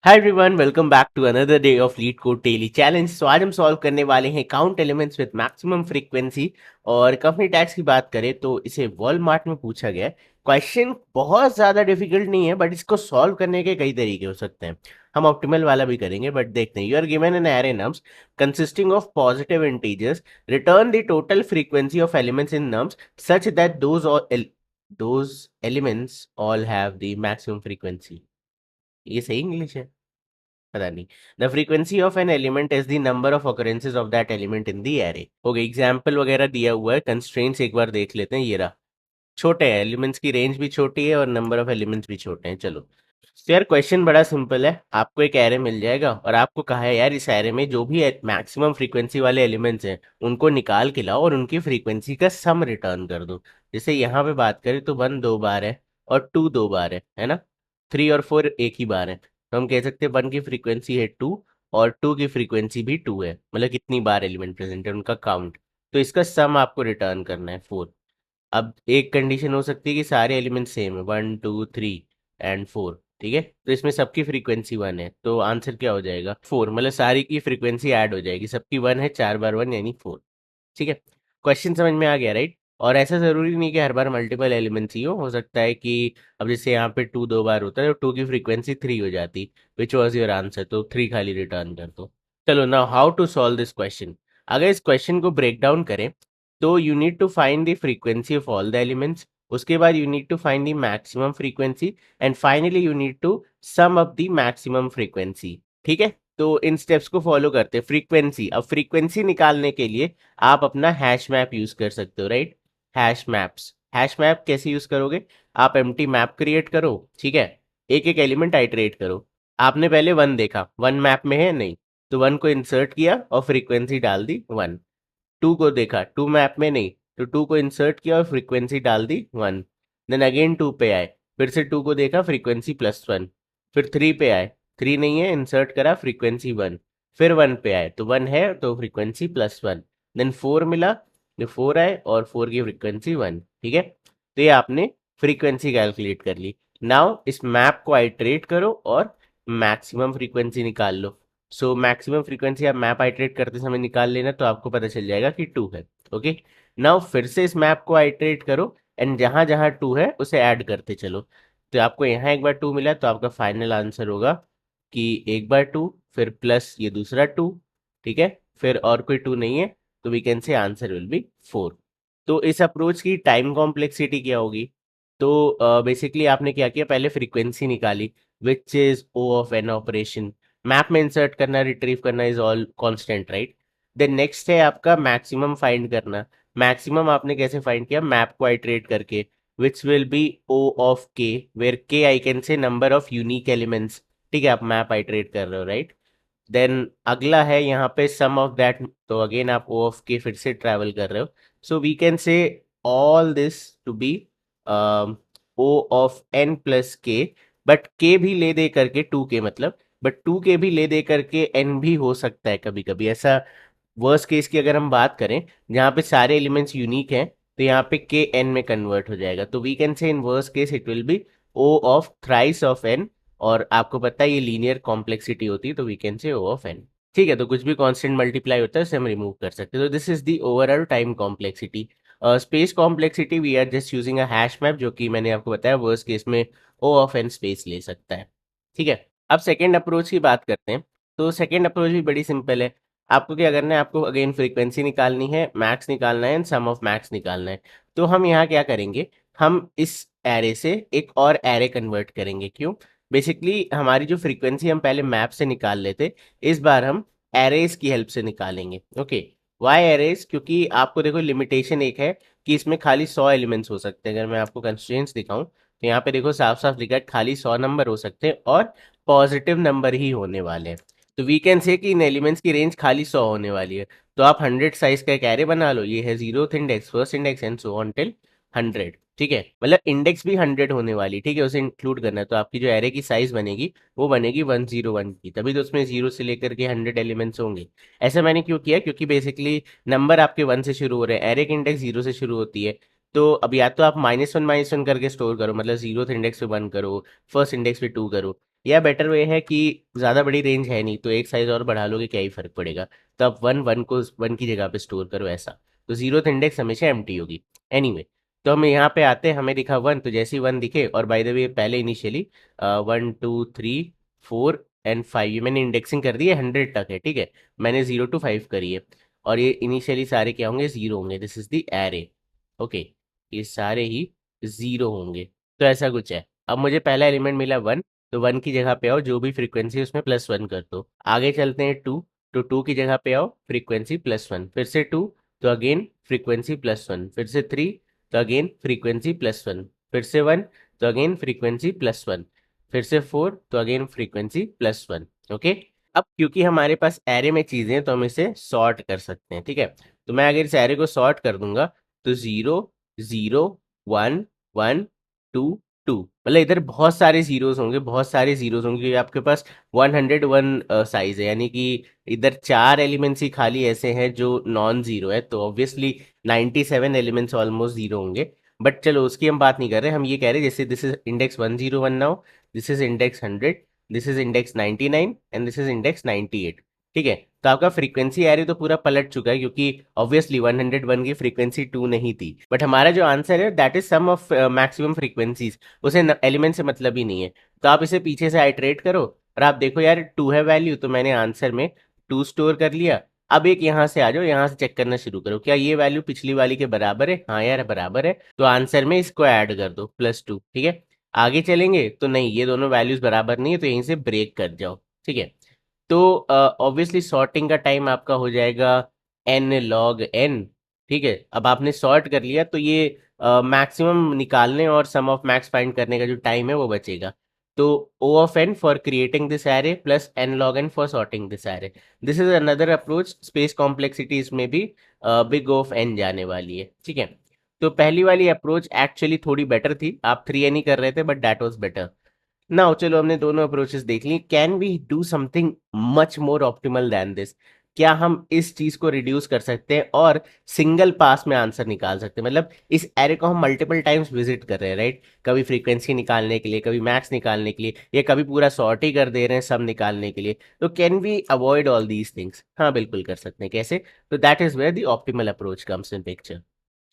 Hi everyone, welcome back to another day of LeetCode daily challenge. तो आज हम solve करने वाले हैं count elements with maximum frequency. और कंपनी टैक्स की बात करें तो इसे वॉलमार्ट में पूछा गया है। क्वेश्चन बहुत ज़्यादा डिफिकल्ट नहीं है, बट इसको सॉल्व करने के कई तरीके हो सकते हैं। हम ऑप्टिमल वाला भी करेंगे, बट देखते हैं। You are given an array nums consisting of positive integers. Return the total frequency of elements in nums such that those elements all have the maximum frequency. ये सही इंग्लिश है? पता नहीं। The frequency of an element is the number ऑफ occurrences of that element in the array. Okay, example वगैरह दिया हुआ है, कंस्ट्रेंट्स एक बार देख लेते हैं। ये रहा, छोटे हैं एलिमेंट्स की रेंज भी छोटी है और नंबर ऑफ एलिमेंट्स भी छोटे हैं। चलो, तो यार क्वेश्चन बड़ा सिंपल है। आपको एक एरे मिल जाएगा और आपको कहा है यार इस एरे में जो भी मैक्सिमम फ्रीक्वेंसी वाले एलिमेंट्स हैं उनको निकाल के लाओ और उनकी फ्रीक्वेंसी का सम रिटर्न कर दो। जैसे यहाँ पे बात करें तो 1 2 बार है और 2 2 बार है ना? 3 और 4 एक ही बार है, तो हम कह सकते हैं 1 की फ्रीक्वेंसी है 2 और 2 की फ्रीक्वेंसी भी 2 है। मतलब कितनी बार एलिमेंट प्रेजेंट है उनका काउंट। तो इसका सम आपको रिटर्न करना है 4। अब एक कंडीशन हो सकती है कि सारे एलिमेंट सेम है, 1 2 3 एंड 4। ठीक है, तो इसमें सबकी फ्रीक्वेंसी 1 है, तो आंसर क्या हो जाएगा? 4। मतलब सारी की फ्रीक्वेंसी ऐड हो जाएगी, सबकी 1 है, 4 बार 1 यानी 4। ठीक है, क्वेश्चन समझ में आ गया राइट? और ऐसा जरूरी नहीं कि हर बार मल्टीपल एलिमेंट्स ही हो सकता है कि अब जैसे यहाँ पे 2 2 बार होता है तो 2 की फ्रीक्वेंसी 3 हो जाती, विच वॉज योर आंसर, तो 3 खाली रिटर्न कर दो। चलो, now how to solve this question. अगर इस क्वेश्चन को ब्रेक डाउन करें तो you need to find the frequency of all the elements. उसके बाद you need to find the maximum frequency and finally you need to sum up the maximum frequency. ठीक है, तो इन स्टेप्स को follow करते हैं। फ्रीक्वेंसी, अब फ्रीक्वेंसी निकालने के लिए आप अपना हैश मैप यूज कर सकते हो right? Hash maps, hash map कैसे यूज करोगे? आप एम्प्टी मैप क्रिएट करो, ठीक है, एक एक एलिमेंट आइटरेट करो। आपने पहले 1 देखा, 1 मैप में है नहीं, तो 1 को इंसर्ट किया और फ्रीक्वेंसी डाल दी 1। 2 को देखा, 2 मैप में नहीं, तो 2 को इंसर्ट किया और फ्रीक्वेंसी डाल दी 1। देन अगेन 2 पे आए, फिर से 2 को देखा, फ्रीक्वेंसी +1। फिर 3 पे आए, 3 नहीं है, इंसर्ट करा, फ्रीक्वेंसी 1। फिर 1 पे आए तो 1 है तो फ्रीक्वेंसी +1। देन 4 मिला, तो 4 आए और 4 की फ्रीक्वेंसी 1। ठीक है, तो ये आपने फ्रीक्वेंसी कैलकुलेट कर ली। नाउ इस मैप को आइटरेट करो और मैक्सिमम फ्रीक्वेंसी निकाल लो। सो मैक्सिमम फ्रीक्वेंसी आप मैप आइटरेट करते समय निकाल लेना, तो आपको पता चल जाएगा कि 2 है। ओके, नाउ फिर से इस मैप को आइटरेट करो एंड जहां जहां 2 है उसे ऐड करते चलो। तो आपको यहाँ एक बार 2 मिला, तो आपका फाइनल आंसर होगा कि एक बार 2, फिर प्लस ये दूसरा 2। ठीक है, फिर और कोई 2 नहीं है, तो we can say answer will be 4। तो इस अप्रोच की टाइम कॉम्प्लेक्सिटी क्या होगी? तो बेसिकली आपने क्या किया, पहले फ्रीक्वेंसी निकाली which is O of n operation. Map में इंसर्ट करना, रिट्रीव करना is all constant right? Then next है आपका मैक्सिमम फाइंड करना। मैक्सिमम आपने कैसे फाइंड किया? मैप को आइटरेट करके, which will be O of K, where K I can say number of unique elements. ठीक है, आप मैप आइटरेट कर रहे हो राइट? देन अगला है यहाँ पे सम ऑफ दैट, तो अगेन आप ओ ऑफ के फिर से ट्रैवल कर रहे हो। So we can say all this to be O of n plus K, but K भी ले दे करके 2 के, मतलब बट 2 के भी ले दे करके एन भी हो सकता है कभी कभी ऐसा। वर्स्ट केस की अगर हम बात करें जहाँ पे सारे एलिमेंट्स यूनिक हैं, तो यहाँ पे के एन में कन्वर्ट हो जाएगा, तो we can say in worst case it will be O of thrice of n. और आपको पता है ये लीनियर कॉम्प्लेक्सिटी होती है, तो वी कैन से ओ ऑफ एन। ठीक है, तो कुछ भी कांस्टेंट मल्टीप्लाई होता है उसे हम रिमूव कर सकते हैं। तो this is the overall time complexity. Space complexity we are just using a hash map, जो कि मैंने आपको बताया वर्स्ट केस में ओ ऑफ एन स्पेस ले सकता है। ठीक है, अब सेकेंड अप्रोच की बात करते हैं। तो सेकेंड अप्रोच भी बड़ी सिंपल है। आपको क्या करना है, आपको अगेन फ्रीक्वेंसी निकालनी है, मैक्स निकालना है एंड सम ऑफ मैक्स निकालना है। तो हम यहाँ क्या करेंगे, हम इस एरे से एक और एरे कन्वर्ट करेंगे। क्यों? बेसिकली हमारी जो फ्रीक्वेंसी हम पहले मैप से निकाल लेते, इस बार हम एरेज की हेल्प से निकालेंगे। Okay, why arrays? क्योंकि आपको देखो लिमिटेशन एक है कि इसमें खाली 100 एलिमेंट्स हो सकते हैं। अगर मैं आपको कंस्ट्रेंट्स दिखाऊं तो यहाँ पे देखो साफ साफ लिखा है खाली 100 नंबर हो सकते हैं और पॉजिटिव नंबर ही होने वाले हैं। तो वी कैन से कि इन एलिमेंट्स की रेंज खाली 100 होने वाली है। तो आप 100 साइज का एक एरे बना लो, ये है 0th index, first index and so on till 100। ठीक है, मतलब इंडेक्स भी 100 होने वाली, ठीक है, उसे इंक्लूड करना है। तो आपकी जो एरे की साइज बनेगी वो बनेगी 101 की, तभी तो उसमें 0 से लेकर के 100 एलिमेंट्स होंगे। ऐसा मैंने क्यों किया? क्योंकि बेसिकली नंबर आपके 1 से शुरू हो रहे हैं, एरे की इंडेक्स 0 से शुरू होती है। तो अब या तो आप -1 -1 करके स्टोर करो, मतलब 0th इंडेक्स पे 1 करो, फर्स्ट इंडेक्स पे 2 करो, या बेटर वे है कि ज़्यादा बड़ी रेंज है नहीं तो एक साइज और बढ़ा लोगे, क्या ही फर्क पड़ेगा। तो आप वन वन को वन की जगह पे स्टोर करो ऐसा। तो जीरोथ इंडेक्स हमेशा एम्प्टी होगी। एनीवे तो हम यहाँ पे आते हैं, हमें दिखा वन, तो जैसे ही वन दिखे, और बाय द वे पहले इनिशियली 1 2 3 4 एंड 5 ये मैंने इंडेक्सिंग कर दी है, 100 तक है, ठीक है। मैंने 0 to 5 करी है, और ये इनिशियली सारे क्या होंगे, जीरो होंगे। This is the array. Okay, ये सारे ही जीरो होंगे। तो ऐसा कुछ है। अब मुझे पहला एलिमेंट मिला वन, तो वन की जगह पे आओ, जो भी फ्रीक्वेंसी उसमें +1 कर दो। आगे चलते हैं टू, तो टू की जगह पे आओ, फ्रीक्वेंसी +1, फिर से टू, तो अगेन फ्रीक्वेंसी +1, फिर से थ्री, तो अगेन फ्रीक्वेंसी +1, फिर से वन, तो अगेन फ्रीक्वेंसी +1, फिर से फोर, तो अगेन फ्रीक्वेंसी +1। ओके। अब क्योंकि हमारे पास एरे में चीजें हैं तो हम इसे सॉर्ट कर सकते हैं, ठीक है। तो मैं अगर इस एरे को सॉर्ट कर दूंगा, तो 0 0 1 1 2 2, मतलब इधर बहुत सारे जीरोस होंगे, बहुत सारे जीरोस होंगे, क्योंकि आपके पास 101 साइज है, यानी कि इधर चार एलिमेंट्स ही खाली ऐसे हैं जो नॉन जीरो है, तो ऑब्वियसली 97 एलिमेंट्स ऑलमोस्ट जीरो होंगे। बट चलो उसकी हम बात नहीं कर रहे, हम ये कह रहे हैं जैसे this is index 101 now, this is index 100, this is index 99 and this is index 98। ठीक है, तो आपका फ्रीक्वेंसी एरे तो पूरा पलट चुका है, क्योंकि ऑब्वियसली 101 की फ्रीक्वेंसी 2 नहीं थी, बट हमारा जो आंसर है that is sum of maximum frequencies, उसे एलिमेंट से मतलब ही नहीं है। तो आप इसे पीछे से आइटरेट करो, और आप देखो यार टू है वैल्यू, तो मैंने आंसर में टू स्टोर कर लिया। अब एक यहाँ से आ जाओ, यहाँ से चेक करना शुरू करो, क्या ये वैल्यू पिछली वाली के बराबर है? हाँ यार बराबर है, तो आंसर में इसको ऐड कर दो +2। ठीक है, आगे चलेंगे तो नहीं, ये दोनों वैल्यूज बराबर नहीं है, तो यहीं से ब्रेक कर जाओ। ठीक है, तो ऑब्वियसली सॉर्टिंग का टाइम आपका हो जाएगा n log n। ठीक है, अब आपने सॉर्ट कर लिया, तो ये मैक्सिमम निकालने और सम ऑफ मैक्स फाइंड करने का जो टाइम है वो बचेगा। तो O of n for creating this array plus n log n for sorting this array. This is another approach, space complexity इसमें भी बिग ऑफ n जाने वाली है। ठीक है, तो पहली वाली अप्रोच एक्चुअली थोड़ी बेटर थी, आप 3n ही कर रहे थे, but that was better. Now चलो हमने दोनों अप्रोचेस देख ली, can we do something much more optimal than this? क्या हम इस चीज को रिड्यूस कर सकते हैं और सिंगल पास में आंसर निकाल सकते हैं? मतलब इस एरे को हम मल्टीपल टाइम्स विजिट कर रहे हैं, राइट? कभी फ्रीक्वेंसी निकालने के लिए, कभी मैक्स निकालने के लिए, या कभी पूरा सॉर्ट ही कर दे रहे हैं सब निकालने के लिए। तो can we avoid all these things? हाँ बिल्कुल कर सकते हैं। कैसे? तो that is where the optimal approach comes in picture.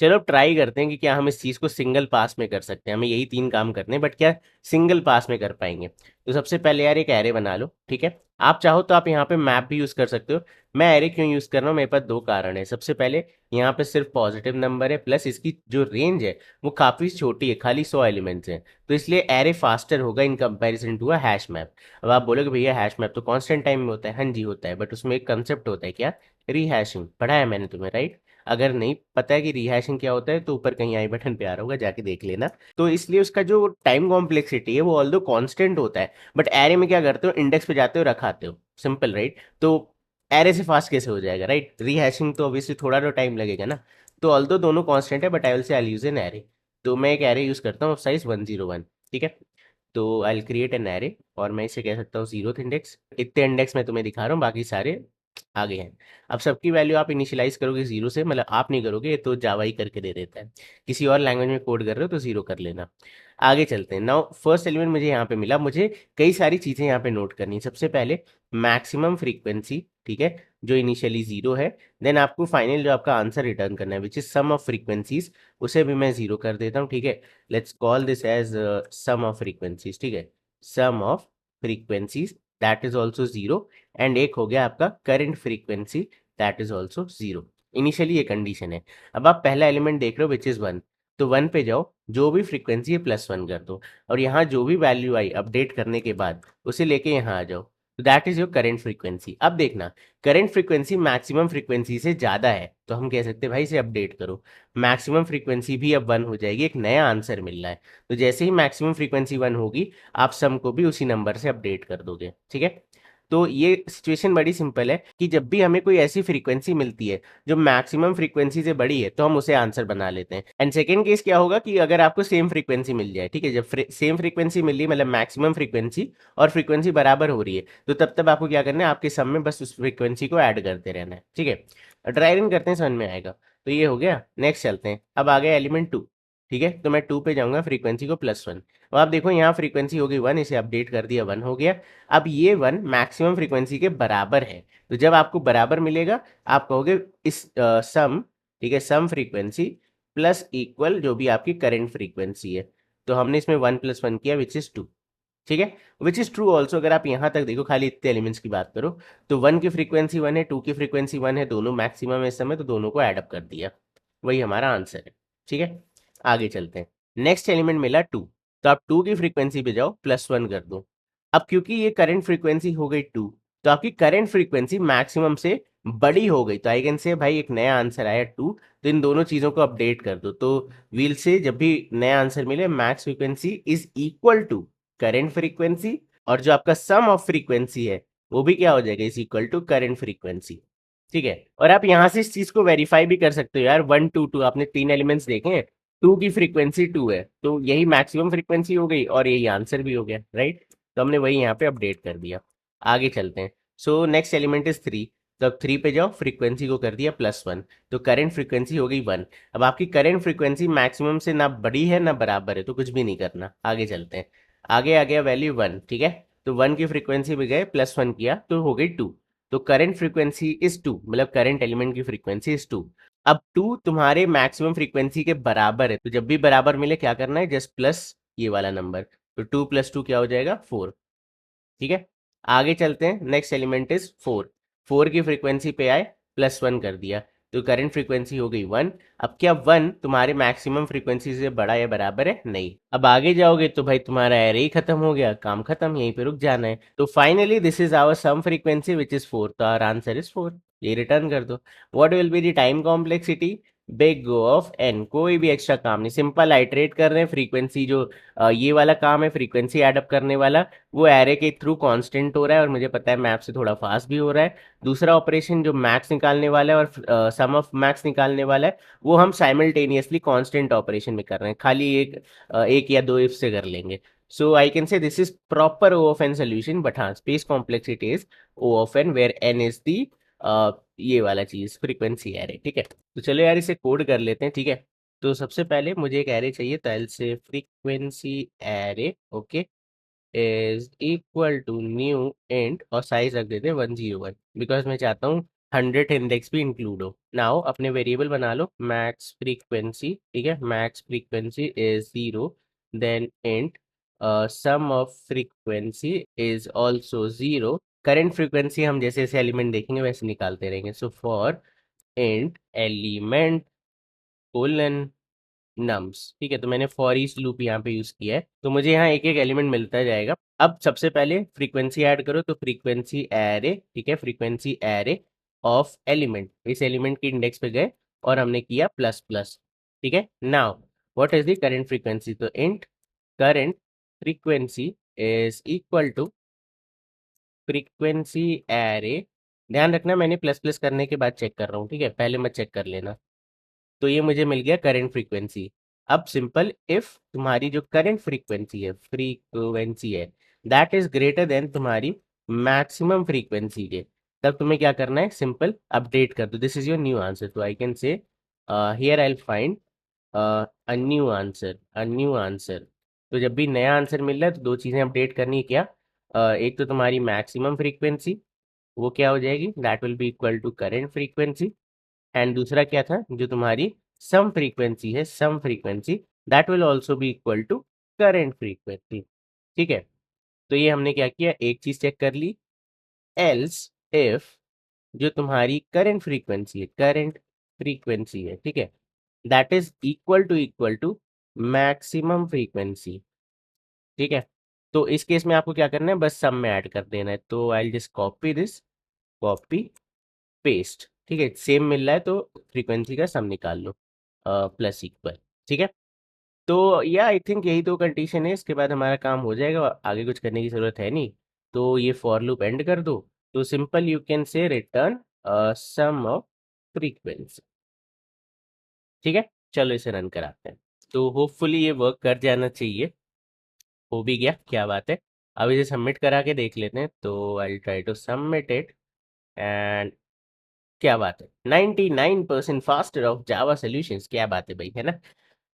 चलो अब ट्राई करते हैं कि क्या हम इस चीज़ को सिंगल पास में कर सकते हैं। हमें यही तीन काम करने हैं, बट क्या सिंगल पास में कर पाएंगे? तो सबसे पहले यार एक एरे बना लो, ठीक है। आप चाहो तो आप यहाँ पे मैप भी यूज़ कर सकते हो। मैं एरे क्यों यूज़ कर रहा हूँ, मेरे पास दो कारण है। सबसे पहले यहाँ पे सिर्फ पॉजिटिव नंबर है, प्लस इसकी जो रेंज है वो काफ़ी छोटी है, खाली 100 एलिमेंट्स हैं, तो इसलिए एरे फास्टर होगा इन comparison to a hash map. अब आप बोलोगे भैया हैश मैप तो कॉन्स्टेंट टाइम में होता है, हाँ जी होता है, बट उसमें एक कंसेप्ट होता है, क्या? रीहैशिंग। पढ़ा है मैंने तुम्हें, राइट? अगर नहीं पता है कि रिहैशिंग क्या होता है, तो ऊपर कहीं आई बटन पे आ रहा होगा, जाके देख लेना। तो इसलिए उसका जो टाइम कॉम्प्लेक्सिटी है वो ऑल्दो कांस्टेंट होता है, बट एरे में क्या करते हो, इंडेक्स पे जाते हो, रखाते हो, सिंपल, राइट? तो एरे से फास्ट कैसे हो जाएगा, राइट? रिहैशिंग तो ऑब्वियसली थोड़ा तो टाइम लगेगा ना। तो ऑल्दो दोनों कांस्टेंट है, but I will say I use an array. तो मैं एक एरे यूज करता हूँ साइज 101। ठीक है, तो आई क्रिएट एन एरे, और मैं इसे कह सकता हूँ जीरोथ इंडेक्स। इतने इंडेक्स मैं तुम्हें दिखा रहा हूँ, बाकी सारे आगे हैं। अब सबकी वैल्यू आप इनिशियलाइज करोगे जीरो से, मतलब आप नहीं करोगे, ये तो जावा ही करके दे देता है। किसी और लैंग्वेज में कोड कर रहे हो तो जीरो कर लेना। आगे चलते हैं। नाउ फर्स्ट एलिमेंट मुझे यहाँ पे मिला, मुझे कई सारी चीजें यहाँ पे नोट करनी है। सबसे पहले मैक्सिमम फ्रीक्वेंसी, ठीक है, जो इनिशियली जीरो है। देन आपको फाइनल जो आपका आंसर रिटर्न करना है, which is sum of frequencies, उसे भी मैं जीरो कर देता हूँ। ठीक है, let's call this as sum of frequencies. ठीक है, sum of frequencies that is also zero. And एक हो गया आपका current frequency, that is also zero. Initially ये कंडीशन है। अब आप पहला एलिमेंट देख रहे हो विच इज वन, तो वन पे जाओ, जो भी फ्रीक्वेंसी है +1 कर दो, और यहाँ जो भी वैल्यू आई अपडेट करने के बाद उसे लेके यहाँ आ जाओ, तो that is your current frequency. अब देखना, करंट फ्रीक्वेंसी मैक्सिमम फ्रीक्वेंसी से ज़्यादा है, तो हम कह सकते हैं भाई इसे अपडेट करो। मैक्सिमम फ्रीक्वेंसी भी अब वन हो जाएगी, एक नया आंसर मिल रहा है। तो जैसे ही मैक्सिमम फ्रीक्वेंसी वन होगी, आप सम को भी उसी नंबर से अपडेट कर दोगे। ठीक है, तो ये सिचुएशन बड़ी सिंपल है कि जब भी हमें कोई ऐसी फ्रीक्वेंसी मिलती है जो मैक्सिमम फ्रीक्वेंसी से बड़ी है, तो हम उसे आंसर बना लेते हैं। एंड सेकंड केस क्या होगा कि अगर आपको सेम फ्रीक्वेंसी मिल जाए, ठीक है, जब सेम फ्रीक्वेंसी मिल रही है, मतलब मैक्सिमम फ्रीक्वेंसी और फ्रीक्वेंसी बराबर हो रही है, तो तब तब आपको क्या करना है, आपके सम में बस उस फ्रीक्वेंसी को ऐड करते रहना है। ठीक है, ड्राई रन करते हैं, समझ में आएगा। तो ये हो गया। नेक्स्ट चलते हैं, अब आ गया एलिमेंट टू। ठीक है, तो मैं 2 पे जाऊंगा, फ्रीक्वेंसी को +1। अब आप देखो यहाँ फ्रीक्वेंसी हो गई 1, इसे अपडेट कर दिया, 1 हो गया। अब ये 1 मैक्सिमम फ्रीक्वेंसी के बराबर है, तो जब आपको बराबर मिलेगा आप कहोगे इस सम, ठीक है, सम फ्रीक्वेंसी प्लस इक्वल जो भी आपकी करंट फ्रीक्वेंसी है। तो हमने इसमें 1 + 1 किया विच इज 2। ठीक है, विच इज ट्रू ऑल्सो। अगर आप यहाँ तक देखो, खाली इतने एलिमेंट्स की बात करो, तो 1 की फ्रीक्वेंसी 1 है, 2 की फ्रीक्वेंसी 1 है, दोनों मैक्सिमम है इस समय, तो दोनों को ऐड अप कर दिया, वही हमारा आंसर है। ठीक है, आगे चलते हैं। नेक्स्ट एलिमेंट मिला 2, तो आप 2 की फ्रीक्वेंसी पे जाओ, +1 कर दो। अब क्योंकि ये करंट फ्रीक्वेंसी हो गई 2, तो आपकी करंट फ्रीक्वेंसी मैक्सिमम से बड़ी हो गई, तो आई कैन से भाई एक नया आंसर आया 2, तो इन दोनों चीजों को अपडेट कर दो। तो व्हील से जब भी नया आंसर मिले, max frequency is equal to current frequency, और जो आपका सम ऑफ फ्रीक्वेंसी है वो भी क्या हो जाएगा, is equal to current frequency. ठीक है, और आप यहाँ से इस चीज को वेरीफाई भी कर सकते हो यार, 1 2 2 आपने 3 एलिमेंट्स देखे हैं, 2 की फ्रीक्वेंसी 2 है, तो यही मैक्सिमम फ्रीक्वेंसी हो गई और यही आंसर भी हो गया, राइट। तो हमने वही यहाँ पे अपडेट कर दिया। आगे चलते हैं। सो नेक्स्ट एलिमेंट इज 3, तो अब 3 पे जाओ, फ्रीक्वेंसी को कर दिया +1, तो करंट फ्रीक्वेंसी हो गई 1। अब आपकी करंट फ्रीक्वेंसी मैक्सिमम से ना बड़ी है ना बराबर है, तो कुछ भी नहीं करना, आगे चलते हैं। आगे आ गया वैल्यू 1, ठीक है, तो 1 की फ्रीक्वेंसी पे गए, +1 किया तो हो गई 2, तो करंट फ्रीक्वेंसी इज 2, मतलब करंट एलिमेंट की फ्रीक्वेंसी इज 2। अब 2 तुम्हारे मैक्सिमम फ्रीक्वेंसी के बराबर है, तो जब भी बराबर मिले क्या करना है, जस्ट प्लस ये वाला नंबर, तो 2 + 2 क्या हो जाएगा, 4। ठीक है, आगे चलते हैं। नेक्स्ट एलिमेंट इज 4, 4 की फ्रीक्वेंसी पे आए, +1 कर दिया, तो करंट फ्रीक्वेंसी हो गई 1। अब क्या 1 तुम्हारे मैक्सिमम फ्रीक्वेंसी से बड़ा या बराबर है, नहीं। अब आगे जाओगे तो भाई तुम्हारा एरे ही खत्म हो गया, काम खत्म, यहीं पे रुक जाना है। तो finally this is our sum frequency which is 4, तो आवर आंसर इज 4, ये रिटर्न कर दो। What will be the time complexity, big O of n, कोई भी एक्स्ट्रा काम नहीं, सिंपल आइटरेट कर रहे हैं फ्रीक्वेंसी, जो ये वाला काम है फ्रीक्वेंसी एडअप करने वाला, वो एरे के थ्रू कांस्टेंट हो रहा है, और मुझे पता है मैप से थोड़ा फास्ट भी हो रहा है। दूसरा ऑपरेशन जो मैक्स निकालने वाला है और सम ऑफ मैक्स निकालने वाला है, वो हम साइमल्टेनियसली कांस्टेंट ऑपरेशन में कर रहे हैं, खाली एक या दो इफ से कर लेंगे। So I can say this is proper O of N solution, but हाँ space complexity is O of N where N is the ये वाला चीज फ्रीक्वेंसी एरे। ठीक है, तो चलो यार इसे कोड कर लेते हैं। ठीक है, तो सबसे पहले मुझे एक एरे चाहिए, तो एल से frequency array, okay, is equal to new int, और साइज रख देते हैं 101, बिकॉज मैं चाहता हूँ 100 इंडेक्स भी इंक्लूड हो। नाउ अपने वेरिएबल बना लो मैक्स फ्रीक्वेंसी, ठीक है, max frequency is 0, then int sum of frequency is also 0। Current frequency हम जैसे जैसे एलिमेंट देखेंगे वैसे निकालते रहेंगे। So for int element colon nums, ठीक है, तो मैंने फॉर ईच लूप यहाँ पे यूज किया है, तो मुझे यहाँ एक एक एलिमेंट मिलता जाएगा। अब सबसे पहले फ्रीक्वेंसी ऐड करो, तो फ्रीक्वेंसी एरे, ठीक है, फ्रीक्वेंसी एरे ऑफ एलिमेंट, इस एलिमेंट की इंडेक्स पे गए और हमने किया प्लस प्लस। ठीक है, now what is the current frequency, तो int current frequency is equal to frequency array, ध्यान रखना मैंने प्लस प्लस करने के बाद चेक कर रहा हूँ, ठीक है, पहले मत चेक कर लेना। तो ये मुझे मिल गया करंट फ्रीक्वेंसी। अब सिंपल इफ तुम्हारी जो करंट फ्रीक्वेंसी है दैट इज ग्रेटर देन तुम्हारी मैक्सिमम फ्रीक्वेंसी के, तब तुम्हें क्या करना है, सिंपल अपडेट कर दो, this is your new answer. तो I can say here I will find a new answer. तो जब भी नया आंसर मिल रहा है तो दो चीजें अपडेट करनी है, क्या, एक तो तुम्हारी मैक्सिमम फ्रीक्वेंसी, वो क्या हो जाएगी, that will be equal to current frequency, and दूसरा क्या था, जो तुम्हारी सम फ्रीक्वेंसी है, sum frequency that will also be equal to current frequency. ठीक है, तो ये हमने क्या किया, एक चीज चेक कर ली, एल्स इफ जो तुम्हारी करंट फ्रीक्वेंसी है, ठीक है, that is equal to maximum frequency. ठीक है, तो इस केस में आपको क्या करना है, बस सम में ऐड कर देना है, तो I just copy this, copy paste, ठीक है, सेम मिल रहा है तो फ्रीक्वेंसी का सम निकाल लो, प्लस इक्वल। ठीक है, तो या आई थिंक यही तो कंडीशन है, इसके बाद हमारा काम हो जाएगा, आगे कुछ करने की जरूरत है नहीं। तो ये फॉर लूप एंड कर दो, तो simple you can say return sum of frequency. ठीक है, चलो इसे रन कराते हैं, तो होपफुली ये वर्क कर जाना चाहिए, हो भी गया, क्या बात है। अब इसे सबमिट करा के देख लेते हैं, तो I try to submit it, and क्या बात है, 99% फास्टर ऑफ जावा सॉल्यूशंस, क्या बात है भाई, है ना।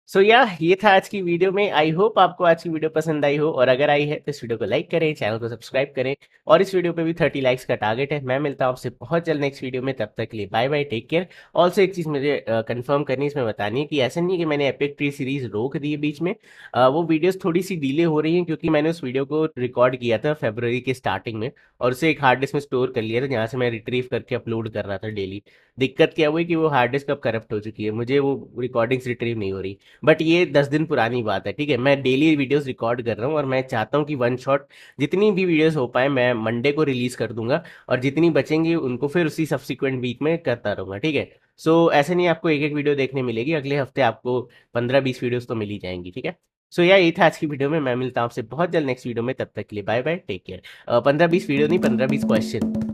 सो ये था आज की वीडियो में। आई होप आपको आज की वीडियो पसंद आई हो, और अगर आई है तो इस वीडियो को लाइक करें, चैनल को सब्सक्राइब करें, और इस वीडियो पे भी 30 लाइक्स का टारगेट है। मैं मिलता हूँ आपसे बहुत जल्द नेक्स्ट वीडियो में, तब तक के लिए bye bye, take care. Also एक चीज़ मुझे कंफर्म करनी है, इसमें बतानी है कि ऐसा नहीं है कि मैंने एपिक ट्री सीरीज रोक दी है बीच में। वो वीडियोस थोड़ी सी डिले हो रही हैं क्योंकि मैंने उस वीडियो को रिकॉर्ड किया था फरवरी के स्टार्टिंग में, और उसे एक हार्ड डिस्क में स्टोर कर लिया था जहाँ से मैं रिट्रीव करके अपलोड कर रहा था डेली। दिक्कत क्या हुई कि वो हार्ड डिस्क अब करप्ट हो चुकी है, मुझे वो रिकॉर्डिंग्स रिट्रीव नहीं हो रही। बट ये 10 दिन पुरानी बात है, ठीक है। मैं डेली वीडियोस रिकॉर्ड कर रहा हूँ, और मैं चाहता हूँ कि वन शॉट जितनी भी वीडियोस हो पाए मैं मंडे को रिलीज कर दूंगा, और जितनी बचेंगी उनको फिर उसी सब्सिक्वेंट वीक में करता रहूंगा, ठीक है। सो ऐसे नहीं आपको एक एक वीडियो देखने मिलेगी, अगले हफ्ते आपको 15-20 वीडियोस तो मिल ही जाएंगी, ठीक है। सो यही था आज की वीडियो में। मैं मिलता हूँ आपसे बहुत जल्द नेक्स्ट वीडियो में, तब तक के लिए bye bye, take care. 15-20 video नहीं, 15-20 क्वेश्चन।